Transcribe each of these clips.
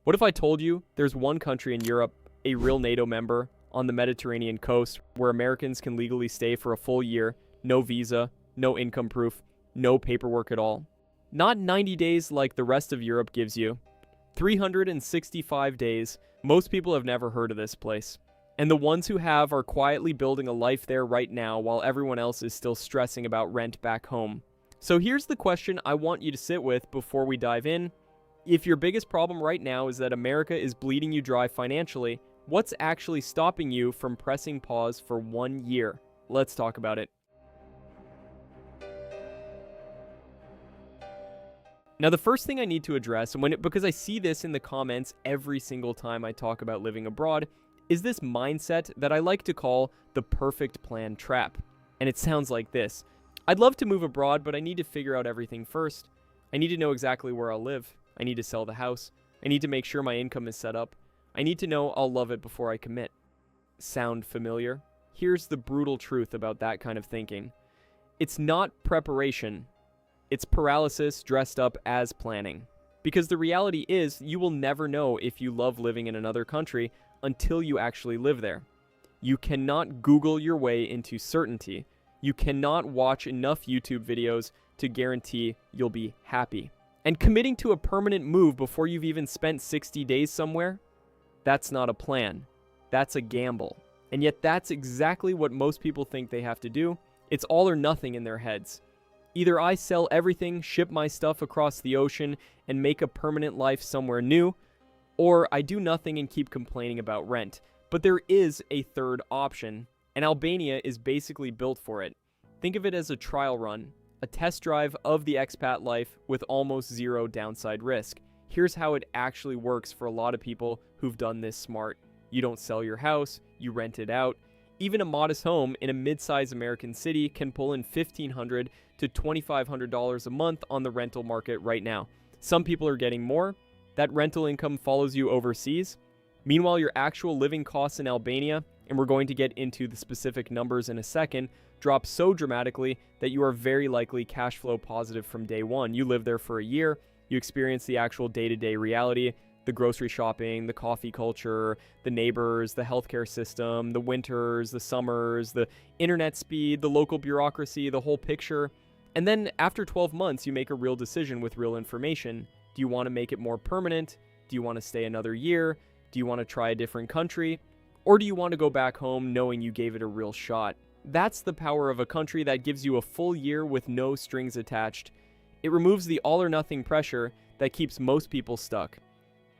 What if I told you there's one country in Europe, a real NATO member, on the Mediterranean coast, where Americans can legally stay for a full year, no visa, no income proof, no paperwork at all? Not 90 days like the rest of Europe gives you. 365 days. Most people have never heard of this place. And the ones who have are quietly building a life there right now while everyone else is still stressing about rent back home. So here's the question I want you to sit with before we dive in. If your biggest problem right now is that America is bleeding you dry financially, what's actually stopping you from pressing pause for 1 year? Let's talk about it. Now, the first thing I need to address, because I see this in the comments every single time I talk about living abroad, is this mindset that I like to call the perfect plan trap. And it sounds like this. I'd love to move abroad, but I need to figure out everything first. I need to know exactly where I'll live. I need to sell the house. I need to make sure my income is set up. I need to know I'll love it before I commit. Sound familiar? Here's the brutal truth about that kind of thinking. It's not preparation. It's paralysis dressed up as planning. Because the reality is, you will never know if you love living in another country until you actually live there. You cannot Google your way into certainty. You cannot watch enough YouTube videos to guarantee you'll be happy. And committing to a permanent move before you've even spent 60 days somewhere, that's not a plan. That's a gamble. And yet that's exactly what most people think they have to do. It's all or nothing in their heads. Either I sell everything, ship my stuff across the ocean, and make a permanent life somewhere new, or I do nothing and keep complaining about rent. But there is a third option, and Albania is basically built for it. Think of it as a trial run, a test drive of the expat life with almost zero downside risk. Here's how it actually works for a lot of people who've done this smart. You don't sell your house, you rent it out. Even a modest home in a mid-sized American city can pull in $1,500 to $2,500 a month on the rental market right now. Some people are getting more. That rental income follows you overseas. Meanwhile, your actual living costs in Albania, and we're going to get into the specific numbers in a second, drop so dramatically that you are very likely cash flow positive from day one. You live there for a year, you experience the actual day-to-day reality, the grocery shopping, the coffee culture, the neighbors, the healthcare system, the winters, the summers, the internet speed, the local bureaucracy, the whole picture. And then after 12 months, you make a real decision with real information. Do you want to make it more permanent? Do you want to stay another year? Do you want to try a different country? Or do you want to go back home knowing you gave it a real shot? That's the power of a country that gives you a full year with no strings attached. It removes the all-or-nothing pressure that keeps most people stuck.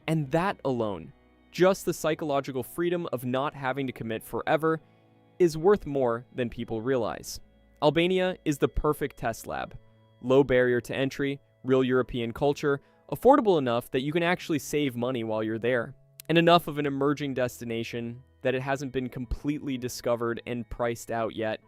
And that alone, just the psychological freedom of not having to commit forever, is worth more than people realize. Albania is the perfect test lab. Low barrier to entry, real European culture, affordable enough that you can actually save money while you're there, and enough of an emerging destination that it hasn't been completely discovered and priced out yet.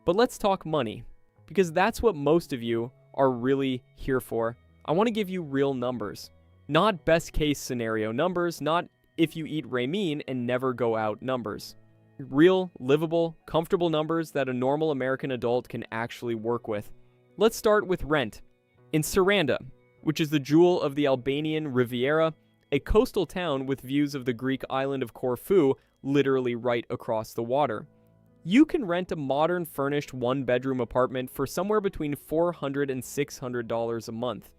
But let's talk money, because that's what most of you are really here for. I want to give you real numbers. Not best case scenario numbers, not if you eat ramen and never go out numbers. Real, livable, comfortable numbers that a normal American adult can actually work with. Let's start with rent. In Saranda, which is the jewel of the Albanian Riviera, a coastal town with views of the Greek island of Corfu literally right across the water, you can rent a modern furnished one-bedroom apartment for somewhere between $400 and $600 a month.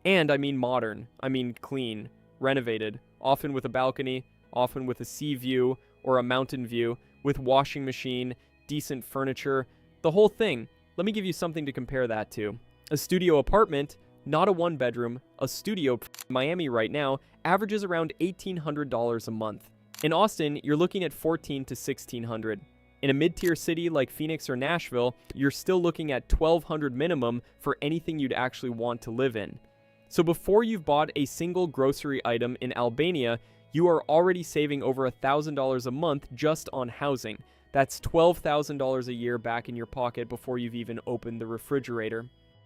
And I mean modern, I mean clean, renovated, often with a balcony, often with a sea view or a mountain view, with washing machine, decent furniture, the whole thing. Let me give you something to compare that to. A studio apartment, not a one-bedroom, a studio in Miami right now, averages around $1,800 a month. In Austin, you're looking at $1,400 to $1,600. In a mid-tier city like Phoenix or Nashville, you're still looking at $1,200 minimum for anything you'd actually want to live in. So before you've bought a single grocery item in Albania, you are already saving over $1,000 a month just on housing. That's $12,000 a year back in your pocket before you've even opened the refrigerator.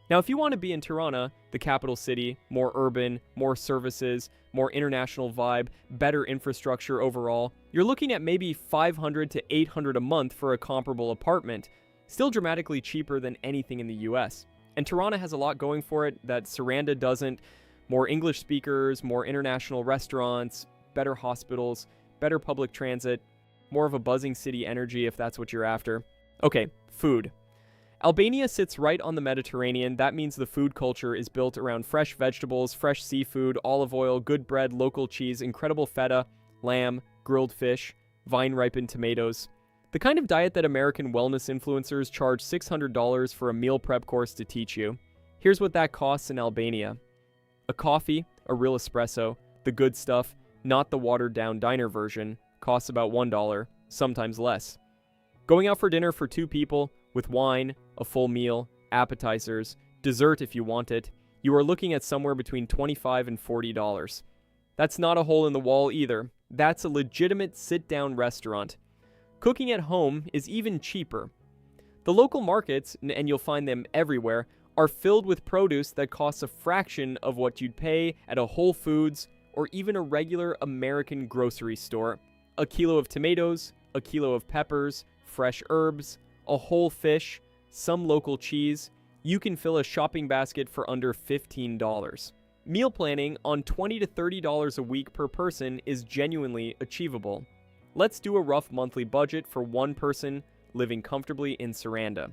Now, if you want to be in Tirana, the capital city, more urban, more services, more international vibe, better infrastructure overall, you're looking at maybe $500 to $800 a month for a comparable apartment, still dramatically cheaper than anything in the US. And Tirana has a lot going for it that Saranda doesn't, More English speakers, more international restaurants, better hospitals, better public transit, more of a buzzing city energy if that's what you're after. Okay, food. Albania sits right on the Mediterranean. That means the food culture is built around fresh vegetables, fresh seafood, olive oil, good bread, local cheese, incredible feta, lamb, grilled fish, vine-ripened tomatoes. The kind of diet that American wellness influencers charge $600 for a meal prep course to teach you. Here's what that costs in Albania. A coffee, a real espresso, the good stuff, not the watered-down diner version, costs about $1, sometimes less. Going out for dinner for 2 people, with wine, a full meal, appetizers, dessert if you want it, you are looking at somewhere between $25 and $40. That's not a hole in the wall either. That's a legitimate sit-down restaurant. Cooking at home is even cheaper. The local markets, and you'll find them everywhere, are filled with produce that costs a fraction of what you'd pay at a Whole Foods or even a regular American grocery store. A kilo of tomatoes, a kilo of peppers, fresh herbs, a whole fish, some local cheese. You can fill a shopping basket for under $15. Meal planning on $20 to $30 a week per person is genuinely achievable. Let's do a rough monthly budget for one person living comfortably in Saranda.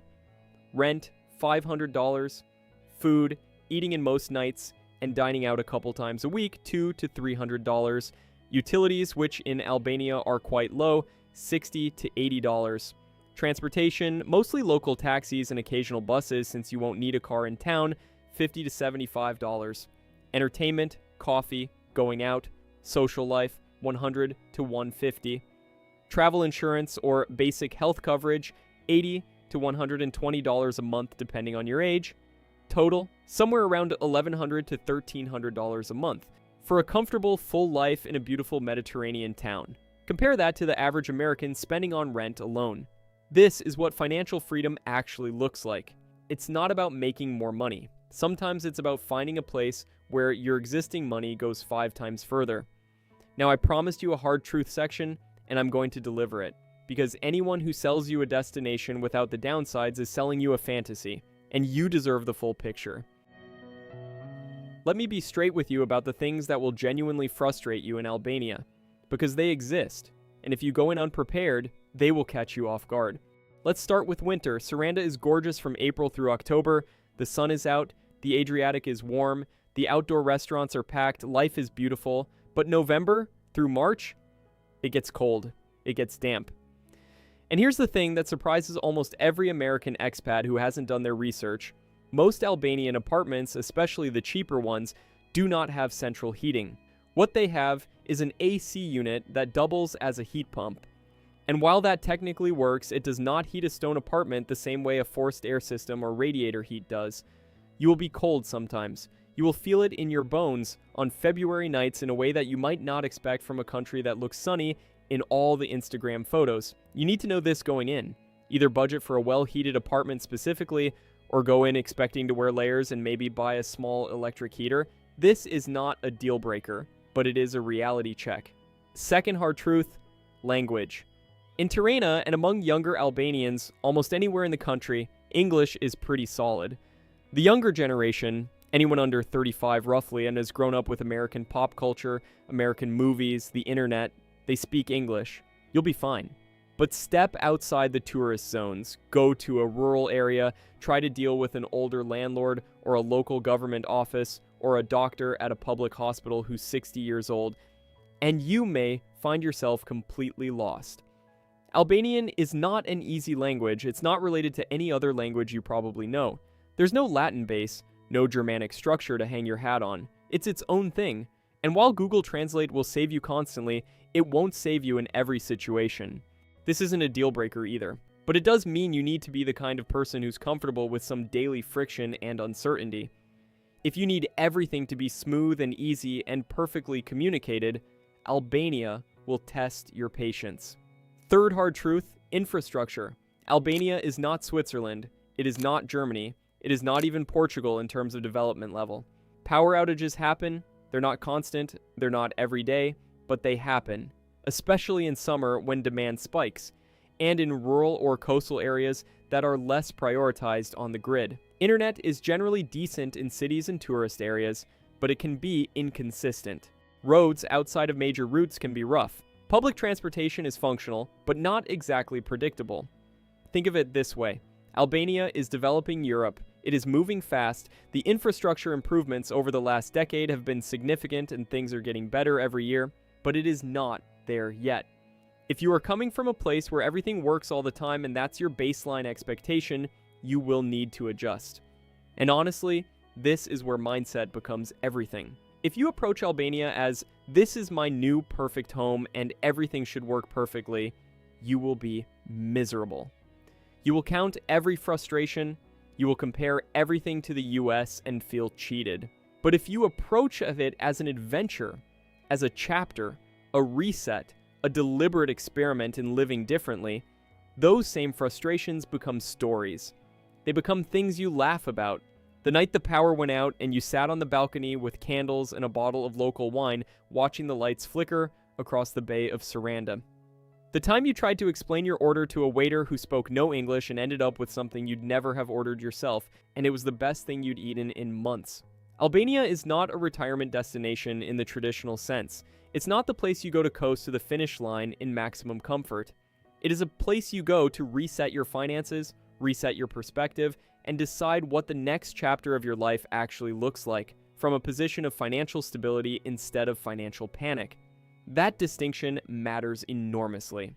Rent, $500. Food, eating in most nights, and dining out a couple times a week, $200 to $300. Utilities, which in Albania are quite low, $60 to $80. Transportation, mostly local taxis and occasional buses since you won't need a car in town, $50 to $75. Entertainment, coffee, going out, social life, $100 to $150. Travel insurance or basic health coverage, $80 to $120 a month depending on your age. Total, somewhere around $1,100 to $1,300 a month for a comfortable full life in a beautiful Mediterranean town. Compare that to the average American spending on rent alone. This is what financial freedom actually looks like. It's not about making more money. Sometimes it's about finding a place where your existing money goes 5 times further. Now, I promised you a hard truth section, and I'm going to deliver it, because anyone who sells you a destination without the downsides is selling you a fantasy, and you deserve the full picture. Let me be straight with you about the things that will genuinely frustrate you in Albania, because they exist, and if you go in unprepared, they will catch you off guard. Let's start with winter. Saranda is gorgeous from April through October. The sun is out, the Adriatic is warm, the outdoor restaurants are packed, life is beautiful. But November through March, it gets cold, it gets damp. And here's the thing that surprises almost every American expat who hasn't done their research. Most Albanian apartments, especially the cheaper ones, do not have central heating. What they have is an AC unit that doubles as a heat pump. And while that technically works, it does not heat a stone apartment the same way a forced air system or radiator heat does. You will be cold sometimes. You will feel it in your bones on February nights in a way that you might not expect from a country that looks sunny in all the Instagram photos. You need to know this going in. Either budget for a well-heated apartment specifically, or go in expecting to wear layers and maybe buy a small electric heater. This is not a deal breaker, but it is a reality check. Second hard truth, language. In Tirana and among younger Albanians, almost anywhere in the country, English is pretty solid. The younger generation, anyone under 35 roughly, and has grown up with American pop culture, American movies, the internet, they speak English. You'll be fine. But step outside the tourist zones, go to a rural area, try to deal with an older landlord or a local government office or a doctor at a public hospital who's 60 years old, and you may find yourself completely lost. Albanian is not an easy language. It's not related to any other language you probably know. There's no Latin base, no Germanic structure to hang your hat on. It's its own thing. And while Google Translate will save you constantly, it won't save you in every situation. This isn't a deal breaker either. But it does mean you need to be the kind of person who's comfortable with some daily friction and uncertainty. If you need everything to be smooth and easy and perfectly communicated, Albania will test your patience. Third hard truth, infrastructure. Albania is not Switzerland. It is not Germany. It is not even Portugal in terms of development level. Power outages happen. They're not constant. They're not every day, but they happen, especially in summer when demand spikes, and in rural or coastal areas that are less prioritized on the grid. Internet is generally decent in cities and tourist areas, but it can be inconsistent. Roads outside of major routes can be rough. Public transportation is functional, but not exactly predictable. Think of it this way. Albania is developing Europe. It is moving fast. The infrastructure improvements over the last decade have been significant and things are getting better every year, but it is not there yet. If you are coming from a place where everything works all the time and that's your baseline expectation, you will need to adjust. And honestly, this is where mindset becomes everything. If you approach Albania as, this is my new perfect home and everything should work perfectly, you will be miserable. You will count every frustration, you will compare everything to the US and feel cheated. But if you approach it as an adventure, as a chapter, a reset, a deliberate experiment in living differently, those same frustrations become stories. They become things you laugh about. The night the power went out and you sat on the balcony with candles and a bottle of local wine, watching the lights flicker across the bay of Saranda. The time you tried to explain your order to a waiter who spoke no English and ended up with something you'd never have ordered yourself, and it was the best thing you'd eaten in months. Albania is not a retirement destination in the traditional sense. It's not the place you go to coast to the finish line in maximum comfort. It is a place you go to reset your finances, reset your perspective, and decide what the next chapter of your life actually looks like, from a position of financial stability instead of financial panic. That distinction matters enormously.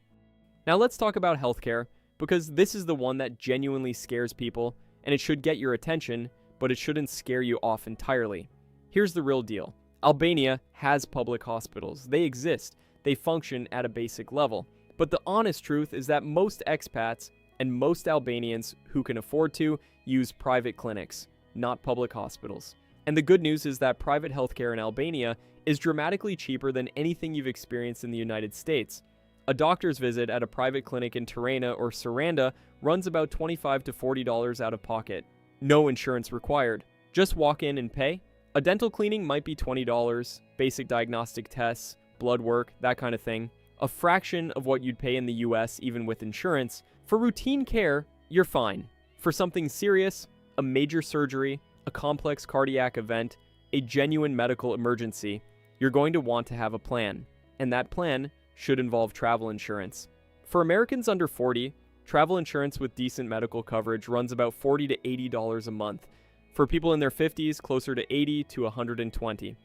Now let's talk about healthcare, because this is the one that genuinely scares people, and it should get your attention, but it shouldn't scare you off entirely. Here's the real deal. Albania has public hospitals. They exist. They function at a basic level. But the honest truth is that most expats and most Albanians who can afford to use private clinics, not public hospitals. And the good news is that private healthcare in Albania is dramatically cheaper than anything you've experienced in the United States. A doctor's visit at a private clinic in Tirana or Saranda runs about $25 to $40 out of pocket. No insurance required. Just walk in and pay. A dental cleaning might be $20, basic diagnostic tests, blood work, that kind of thing. A fraction of what you'd pay in the US even with insurance. For routine care, you're fine. For something serious, a major surgery, a complex cardiac event, a genuine medical emergency, you're going to want to have a plan. And that plan should involve travel insurance. For Americans under 40, travel insurance with decent medical coverage runs about $40 to $80 a month. For people in their 50s, closer to $80 to $120.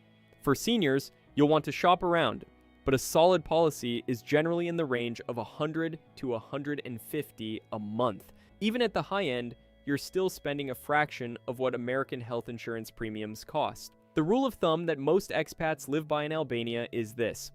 For seniors, you'll want to shop around, but a solid policy is generally in the range of $100 to $150 a month. Even at the high end, you're still spending a fraction of what American health insurance premiums cost. The rule of thumb that most expats live by in Albania is this: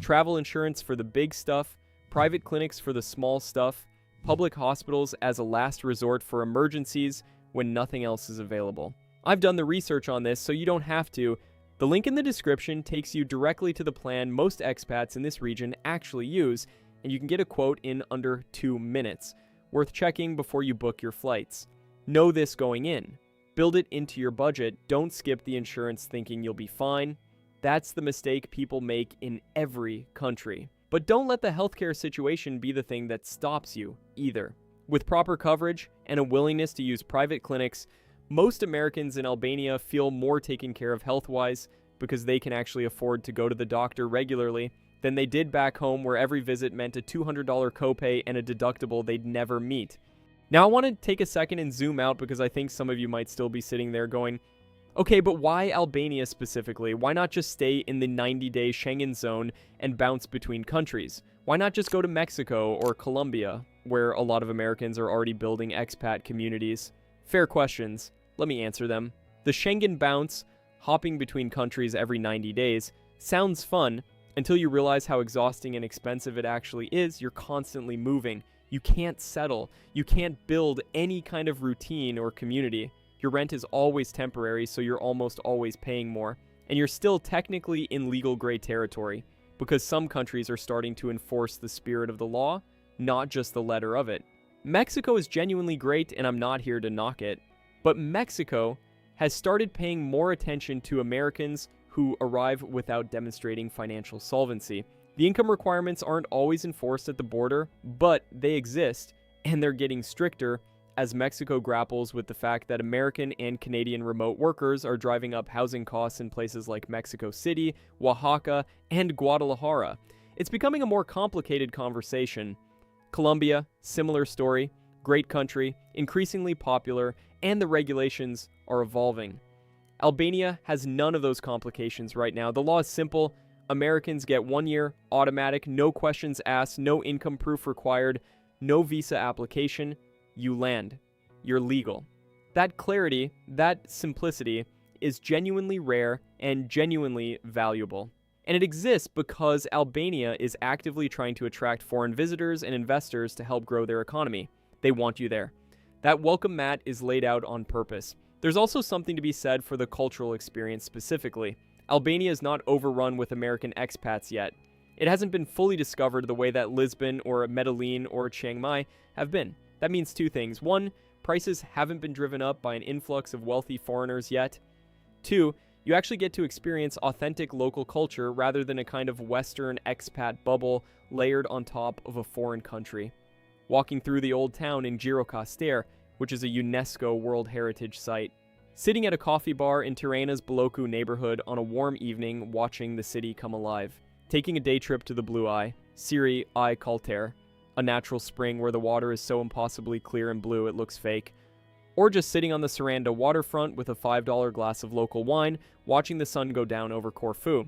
travel insurance for the big stuff, private clinics for the small stuff, public hospitals as a last resort for emergencies when nothing else is available. I've done the research on this, so you don't have to. The link in the description takes you directly to the plan most expats in this region actually use, and you can get a quote in under 2 minutes. Worth checking before you book your flights. Know this going in. Build it into your budget. Don't skip the insurance thinking you'll be fine. That's the mistake people make in every country. But don't let the healthcare situation be the thing that stops you either. With proper coverage and a willingness to use private clinics, most Americans in Albania feel more taken care of health-wise because they can actually afford to go to the doctor regularly than they did back home, where every visit meant a $200 copay and a deductible they'd never meet. Now I want to take a second and zoom out, because I think some of you might still be sitting there going, okay, but why Albania specifically? Why not just stay in the 90-day Schengen zone and bounce between countries? Why not just go to Mexico or Colombia, where a lot of Americans are already building expat communities? Fair questions. Let me answer them. The Schengen bounce, hopping between countries every 90 days, sounds fun until you realize how exhausting and expensive it actually is. You're constantly moving. You can't settle. You can't build any kind of routine or community. Your rent is always temporary, so you're almost always paying more. And you're still technically in legal gray territory, because some countries are starting to enforce the spirit of the law, not just the letter of it. Mexico is genuinely great, and I'm not here to knock it. But Mexico has started paying more attention to Americans who arrive without demonstrating financial solvency. The income requirements aren't always enforced at the border, but they exist, and they're getting stricter as Mexico grapples with the fact that American and Canadian remote workers are driving up housing costs in places like Mexico City, Oaxaca, and Guadalajara. It's becoming a more complicated conversation. Colombia, similar story, great country, increasingly popular, and the regulations are evolving. Albania has none of those complications right now. The law is simple. Americans get 1 year, automatic, no questions asked, no income proof required, no visa application. You land. You're legal. That clarity, that simplicity, is genuinely rare and genuinely valuable. And it exists because Albania is actively trying to attract foreign visitors and investors to help grow their economy. They want you there. That welcome mat is laid out on purpose. There's also something to be said for the cultural experience specifically. Albania is not overrun with American expats yet. It hasn't been fully discovered the way that Lisbon or Medellin or Chiang Mai have been. That means two things. One, prices haven't been driven up by an influx of wealthy foreigners yet. Two, you actually get to experience authentic local culture rather than a kind of Western expat bubble layered on top of a foreign country. Walking through the old town in Girocastere, which is a UNESCO World Heritage Site. Sitting at a coffee bar in Tirana's Boloku neighborhood on a warm evening watching the city come alive. Taking a day trip to the Blue Eye, Siri I Kalter, a natural spring where the water is so impossibly clear and blue it looks fake. Or just sitting on the Saranda waterfront with a $5 glass of local wine, watching the sun go down over Corfu.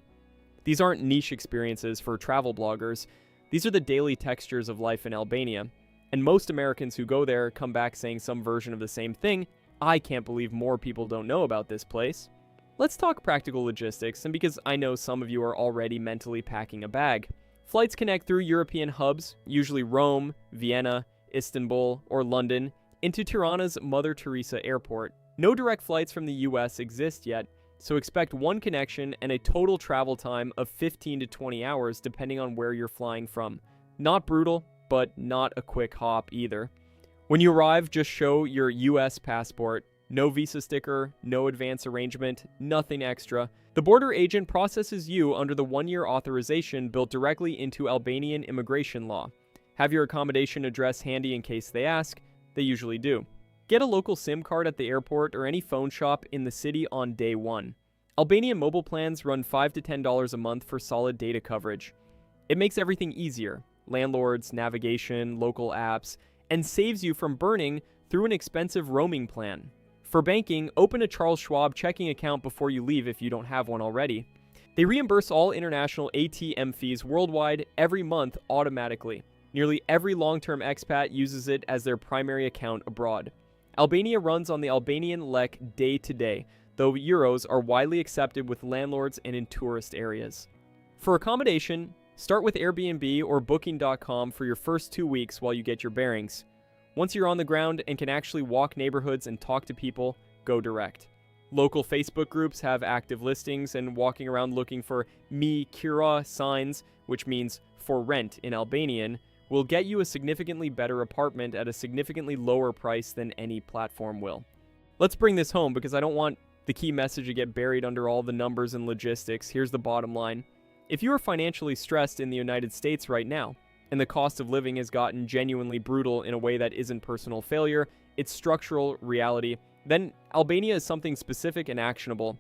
These aren't niche experiences for travel bloggers. These are the daily textures of life in Albania. And most Americans who go there come back saying some version of the same thing. I can't believe more people don't know about this place. Let's talk practical logistics, and because I know some of you are already mentally packing a bag. Flights connect through European hubs, usually Rome, Vienna, Istanbul, or London, into Tirana's Mother Teresa Airport. No direct flights from the US exist yet, so expect one connection and a total travel time of 15 to 20 hours depending on where you're flying from. Not brutal, but not a quick hop either. When you arrive, just show your US passport. No visa sticker, no advance arrangement, nothing extra. The border agent processes you under the 1-year authorization built directly into Albanian immigration law. Have your accommodation address handy in case they ask. They usually do. Get a local SIM card at the airport or any phone shop in the city on day one. Albanian mobile plans run $5 to $10 a month for solid data coverage. It makes everything easier. Landlords, navigation, local apps, and saves you from burning through an expensive roaming plan. For banking, open a Charles Schwab checking account before you leave if you don't have one already. They reimburse all international ATM fees worldwide every month automatically. Nearly every long-term expat uses it as their primary account abroad. Albania runs on the Albanian lek day to day, though euros are widely accepted with landlords and in tourist areas. For accommodation, start with Airbnb or Booking.com for your first 2 weeks while you get your bearings. Once you're on the ground and can actually walk neighborhoods and talk to people, go direct. Local Facebook groups have active listings, and walking around looking for Mi Kira signs, which means for rent in Albanian, will get you a significantly better apartment at a significantly lower price than any platform will. Let's bring this home because I don't want the key message to get buried under all the numbers and logistics. Here's the bottom line. If you are financially stressed in the United States right now, and the cost of living has gotten genuinely brutal in a way that isn't personal failure, it's structural reality, then Albania is something specific and actionable.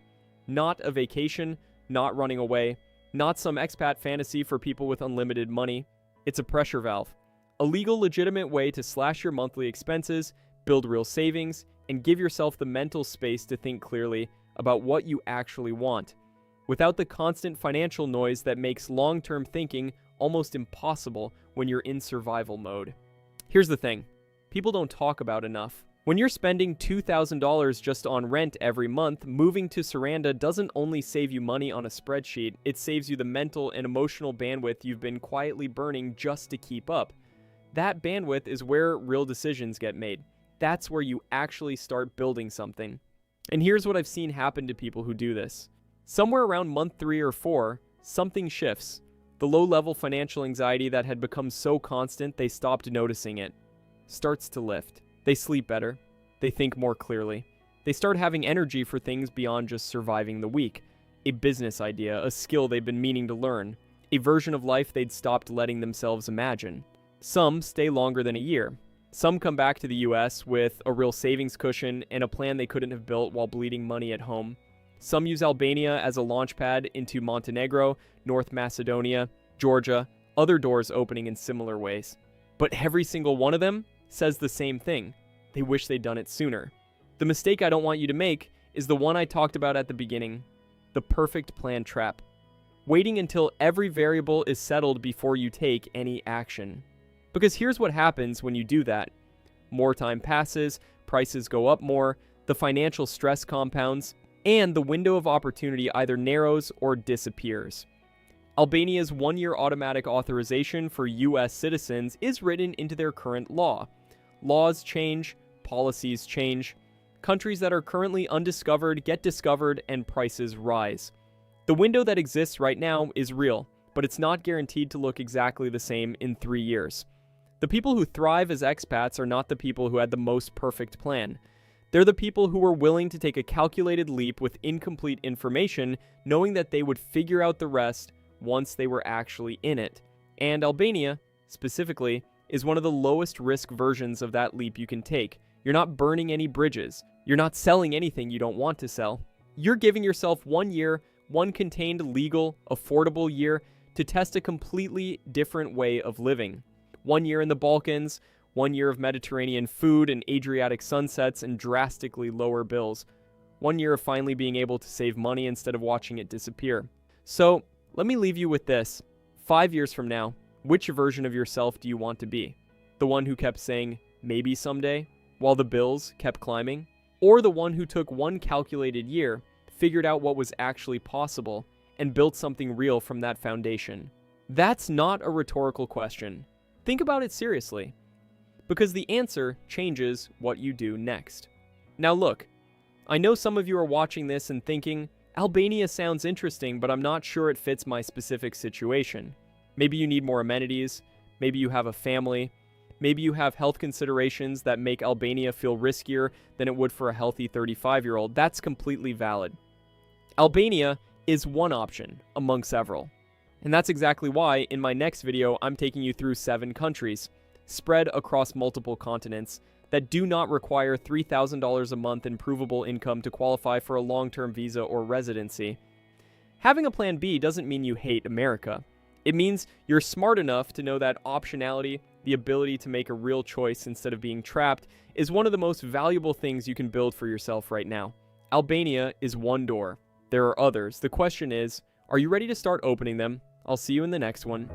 Not a vacation, not running away, not some expat fantasy for people with unlimited money. It's a pressure valve. A legal, legitimate way to slash your monthly expenses, build real savings, and give yourself the mental space to think clearly about what you actually want, without the constant financial noise that makes long-term thinking almost impossible when you're in survival mode. Here's the thing. People don't talk about enough. When you're spending $2,000 just on rent every month, moving to Saranda doesn't only save you money on a spreadsheet, it saves you the mental and emotional bandwidth you've been quietly burning just to keep up. That bandwidth is where real decisions get made. That's where you actually start building something. And here's what I've seen happen to people who do this. Somewhere around month 3 or 4, something shifts. The low-level financial anxiety that had become so constant they stopped noticing it starts to lift. They sleep better. They think more clearly. They start having energy for things beyond just surviving the week. A business idea, a skill they've been meaning to learn, a version of life they'd stopped letting themselves imagine. Some stay longer than a year. Some come back to the US with a real savings cushion and a plan they couldn't have built while bleeding money at home. Some use Albania as a launchpad into Montenegro, North Macedonia, Georgia, other doors opening in similar ways. But every single one of them says the same thing. They wish they'd done it sooner. The mistake I don't want you to make is the one I talked about at the beginning, the perfect plan trap. Waiting until every variable is settled before you take any action. Because here's what happens when you do that. More time passes, prices go up more, the financial stress compounds, and the window of opportunity either narrows or disappears. Albania's 1-year automatic authorization for US citizens is written into their current law. Laws change, policies change. Countries that are currently undiscovered get discovered and prices rise. The window that exists right now is real, but it's not guaranteed to look exactly the same in 3 years. The people who thrive as expats are not the people who had the most perfect plan. They're the people who were willing to take a calculated leap with incomplete information, knowing that they would figure out the rest once they were actually in it. And Albania, specifically, is one of the lowest risk versions of that leap you can take. You're not burning any bridges. You're not selling anything you don't want to sell. You're giving yourself 1 year, one contained, legal, affordable year to test a completely different way of living. 1 year in the Balkans, 1 year of Mediterranean food and Adriatic sunsets and drastically lower bills. 1 year of finally being able to save money instead of watching it disappear. So, let me leave you with this. 5 years from now, which version of yourself do you want to be? The one who kept saying, maybe someday, while the bills kept climbing? Or the one who took one calculated year, figured out what was actually possible, and built something real from that foundation? That's not a rhetorical question. Think about it seriously. Because the answer changes what you do next. Now look, I know some of you are watching this and thinking, Albania sounds interesting, but I'm not sure it fits my specific situation. Maybe you need more amenities, maybe you have a family, maybe you have health considerations that make Albania feel riskier than it would for a healthy 35-year-old. That's completely valid. Albania is one option among several. And that's exactly why, in my next video, I'm taking you through 7 countries, spread across multiple continents, that do not require $3,000 a month in provable income to qualify for a long-term visa or residency. Having a plan B doesn't mean you hate America. It means you're smart enough to know that optionality, the ability to make a real choice instead of being trapped, is one of the most valuable things you can build for yourself right now. Albania is one door. There are others. The question is, are you ready to start opening them? I'll see you in the next one.